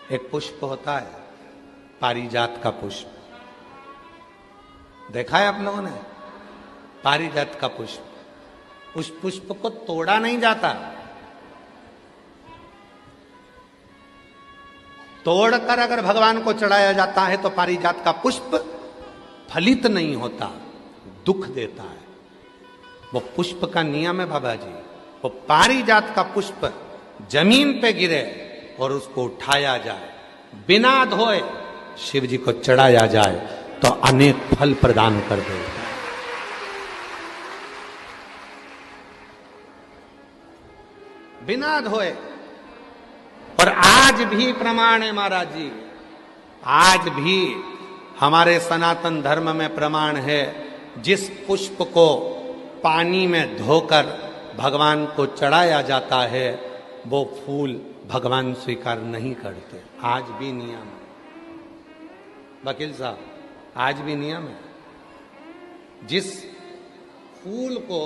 एक पुष्प होता है पारिजात का पुष्प, देखा है आप लोगों ने? पारिजात का पुष्प, उस पुष्प को तोड़ा नहीं जाता, तोड़कर अगर भगवान को चढ़ाया जाता है तो पारिजात का पुष्प फलित नहीं होता, दुख देता है। वो पुष्प का नियम है बाबा जी, वो पारिजात का पुष्प जमीन पे गिरे और उसको उठाया जाए, बिना धोए शिव जी को चढ़ाया जाए तो अनेक फल प्रदान कर देता है। बिना धोए। और आज भी प्रमाण है महाराज जी, आज भी हमारे सनातन धर्म में प्रमाण है, जिस पुष्प को पानी में धोकर भगवान को चढ़ाया जाता है वो फूल भगवान स्वीकार नहीं करते। आज भी नियम है वकील साहब, आज भी नियम है। जिस फूल को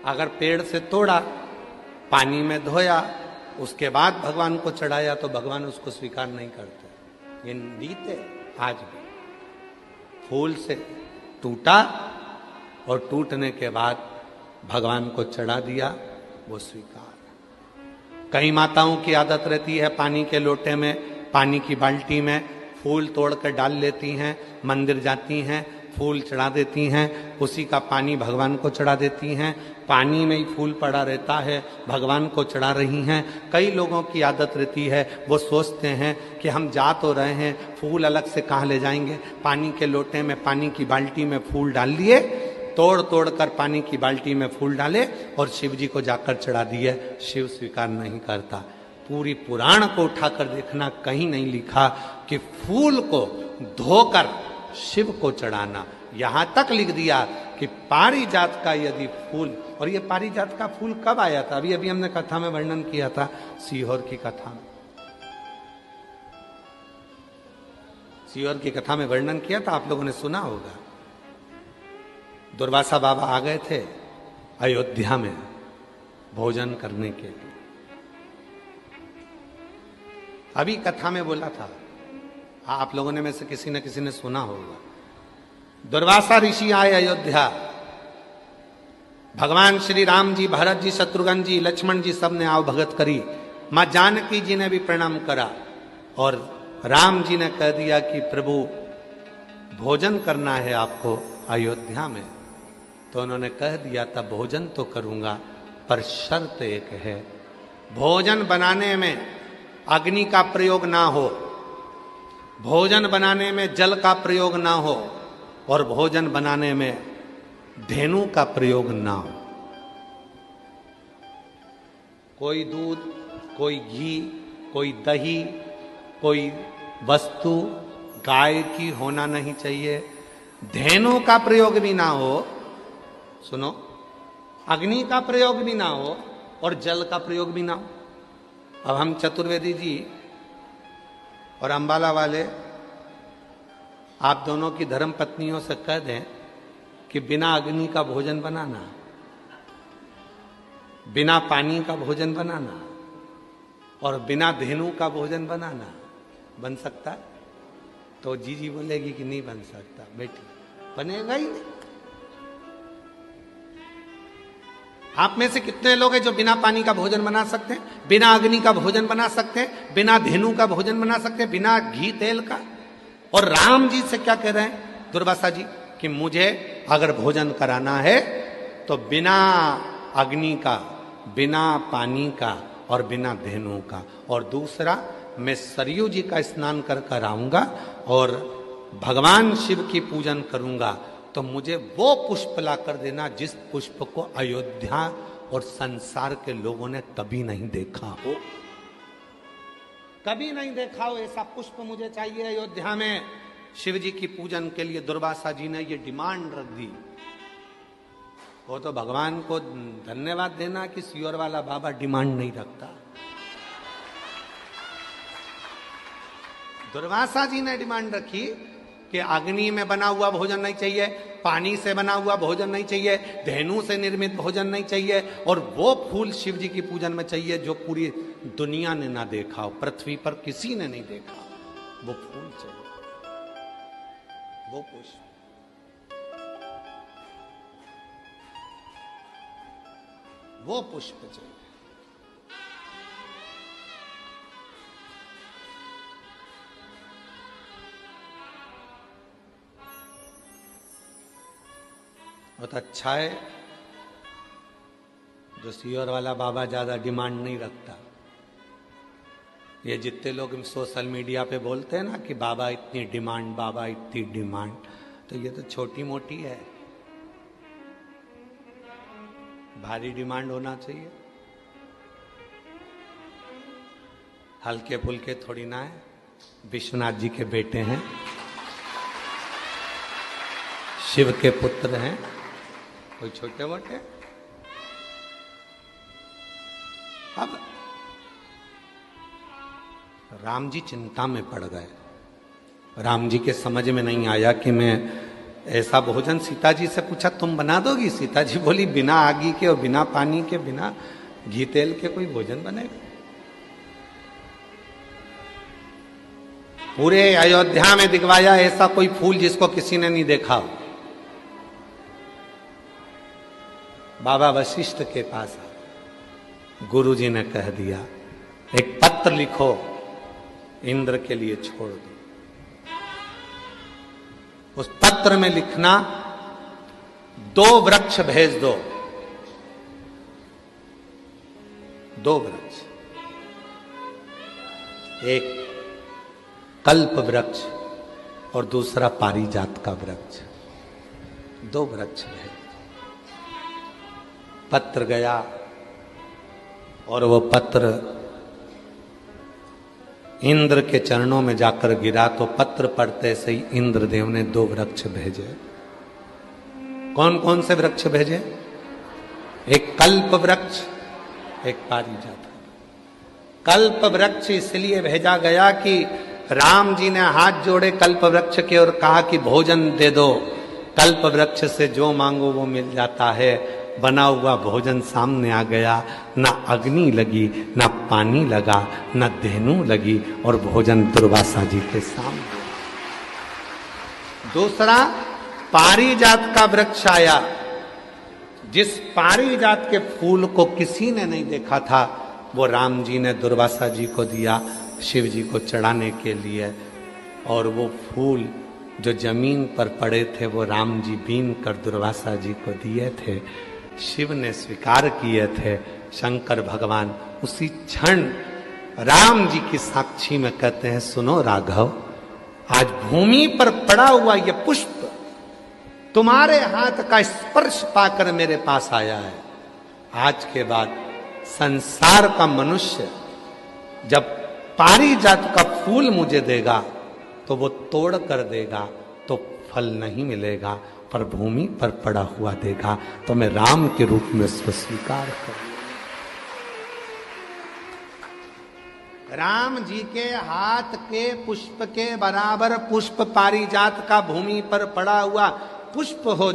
अगर पेड़ से तोड़ा, पानी में धोया, उसके बाद भगवान को चढ़ाया तो भगवान उसको स्वीकार नहीं करते। ये रीत है आज भी। फूल से टूटा और टूटने के बाद भगवान को चढ़ा दिया, वो स्वीकार। कई माताओं की आदत रहती है पानी के लोटे में, पानी की बाल्टी में फूल तोड़कर डाल लेती हैं, मंदिर जाती हैं, फूल चढ़ा देती हैं, उसी का पानी भगवान को चढ़ा देती हैं, पानी में ही फूल पड़ा रहता है, भगवान को चढ़ा रही हैं। कई लोगों की आदत रहती है, वो सोचते हैं कि हम जा तो रहे हैं, फूल अलग से कहाँ ले जाएंगे, पानी के लोटे में, पानी की बाल्टी में फूल डाल लिए, तोड़ तोड़ कर पानी की बाल्टी में फूल डाले और शिव जी को जाकर चढ़ा दिए। शिव स्वीकार नहीं करता। पूरी पुराण को उठाकर देखना, कहीं नहीं लिखा कि फूल को धोकर शिव को चढ़ाना। यहां तक लिख दिया कि पारिजात का यदि फूल, और ये पारिजात का फूल कब आया था? अभी अभी हमने कथा में वर्णन किया था, सीहोर की कथा में, सीहोर की कथा में वर्णन किया था, आप लोगों ने सुना होगा। दुर्वासा बाबा आ गए थे अयोध्या में भोजन करने के लिए। अभी कथा में बोला था, आप लोगों ने में से किसी न किसी ने सुना होगा। दुर्वासा ऋषि आए अयोध्या, भगवान श्री राम जी, भरत जी, शत्रुघ्न जी, लक्ष्मण जी सब ने आओ भगत करी। मां जानकी जी ने भी प्रणाम करा और राम जी ने कह दिया कि प्रभु भोजन करना है आपको अयोध्या में। तो उन्होंने कह दिया था भोजन तो करूंगा, पर शर्त एक है, भोजन बनाने में अग्नि का प्रयोग ना हो, भोजन बनाने में जल का प्रयोग ना हो, और भोजन बनाने में धेनु का प्रयोग ना हो। कोई दूध, कोई घी, कोई दही, कोई वस्तु गाय की होना नहीं चाहिए, धेनु का प्रयोग भी ना हो, सुनो, अग्नि का प्रयोग भी ना हो और जल का प्रयोग भी ना हो। अब हम चतुर्वेदी जी और अंबाला वाले आप दोनों की धर्म पत्नियों से कह दें कि बिना अग्नि का भोजन बनाना, बिना पानी का भोजन बनाना और बिना धेनु का भोजन बनाना बन सकता है? तो जीजी बोलेगी कि नहीं बन सकता। बेटी, बनेगा ही नहीं। आप में से कितने लोग हैं जो बिना पानी का भोजन बना सकते हैं, बिना अग्नि का भोजन बना सकते हैं, बिना धेनु का भोजन बना सकते हैं, बिना घी तेल का? और राम जी से क्या कह रहे हैं दुर्वासा जी कि मुझे अगर भोजन कराना है तो बिना अग्नि का, बिना पानी का और बिना धेनु का। और दूसरा, मैं सरयू जी का स्नान कर कर आऊंगा और भगवान शिव की पूजन करूंगा, तो मुझे वो पुष्प ला कर देना जिस पुष्प को अयोध्या और संसार के लोगों ने कभी नहीं देखा हो, कभी नहीं देखा हो। ऐसा पुष्प मुझे चाहिए अयोध्या में शिव जी की पूजन के लिए। दुर्वासा जी ने ये डिमांड रख दी। वो तो भगवान को धन्यवाद देना कि सीहोर वाला बाबा डिमांड नहीं रखता। दुर्वासा जी ने डिमांड रखी कि अग्नि में बना हुआ भोजन नहीं चाहिए, पानी से बना हुआ भोजन नहीं चाहिए, धेनु से निर्मित भोजन नहीं चाहिए, और वो फूल शिव जी की पूजन में चाहिए जो पूरी दुनिया ने ना देखा हो, पृथ्वी पर किसी ने नहीं देखा हो, वो फूल चाहिए, वो पुष्प। वो पुष्प चाहिए। बहुत अच्छा है जो सीहोर वाला बाबा ज्यादा डिमांड नहीं रखता। ये जितने लोग सोशल मीडिया पे बोलते हैं ना कि बाबा इतनी डिमांड, बाबा इतनी डिमांड, तो ये तो छोटी मोटी है। भारी डिमांड होना चाहिए, हल्के फुल्के थोड़ी ना है। विश्वनाथ जी के बेटे हैं, शिव के पुत्र हैं, कोई छोटे मोटे। अब राम जी चिंता में पड़ गए। राम जी के समझ में नहीं आया कि मैं ऐसा भोजन, सीता जी से पूछा तुम बना दोगी? सीता जी बोली बिना आगी के और बिना पानी के, बिना घी तेल के कोई भोजन बनेगा? पूरे अयोध्या में दिखवाया ऐसा कोई फूल जिसको किसी ने नहीं देखा हो। बाबा वशिष्ठ के पास गुरु जी ने कह दिया एक पत्र लिखो, इंद्र के लिए छोड़ दो। उस पत्र में लिखना 2 वृक्ष भेज दो, 2 वृक्ष, एक कल्प वृक्ष और दूसरा पारिजात का वृक्ष, 2 वृक्ष भेज। पत्र गया और वो पत्र इंद्र के चरणों में जाकर गिरा, तो पत्र पढ़ते से ही इंद्रदेव ने 2 वृक्ष भेजे। कौन कौन से वृक्ष भेजे? एक कल्प वृक्ष, एक पारिजात। कल्प वृक्ष इसलिए भेजा गया कि राम जी ने हाथ जोड़े कल्प वृक्ष के और कहा कि भोजन दे दो। कल्प वृक्ष से जो मांगो वो मिल जाता है। बना हुआ भोजन सामने आ गया, ना अग्नि लगी, ना पानी लगा, ना धेनु लगी, और भोजन दुर्वासा जी के सामने। दूसरा पारिजात का वृक्ष आया, जिस पारिजात के फूल को किसी ने नहीं देखा था, वो राम जी ने दुर्वासा जी को दिया शिव जी को चढ़ाने के लिए। और वो फूल जो जमीन पर पड़े थे वो राम जी बीन कर दुर्वासा जी को दिए थे, शिव ने स्वीकार किए थे। शंकर भगवान उसी क्षण राम जी की साक्षी में कहते हैं सुनो राघव, आज भूमि पर पड़ा हुआ ये पुष्प तुम्हारे हाथ का स्पर्श पाकर मेरे पास आया है। आज के बाद संसार का मनुष्य जब पारिजात का फूल मुझे देगा तो वो तोड़ कर देगा तो फल नहीं मिलेगा, पर भूमि पर पड़ा हुआ देगा तो मैं राम के रूप में उसको स्वीकार करूं। राम जी के हाथ के पुष्प के बराबर पुष्प पारिजात का भूमि पर पड़ा हुआ पुष्प हो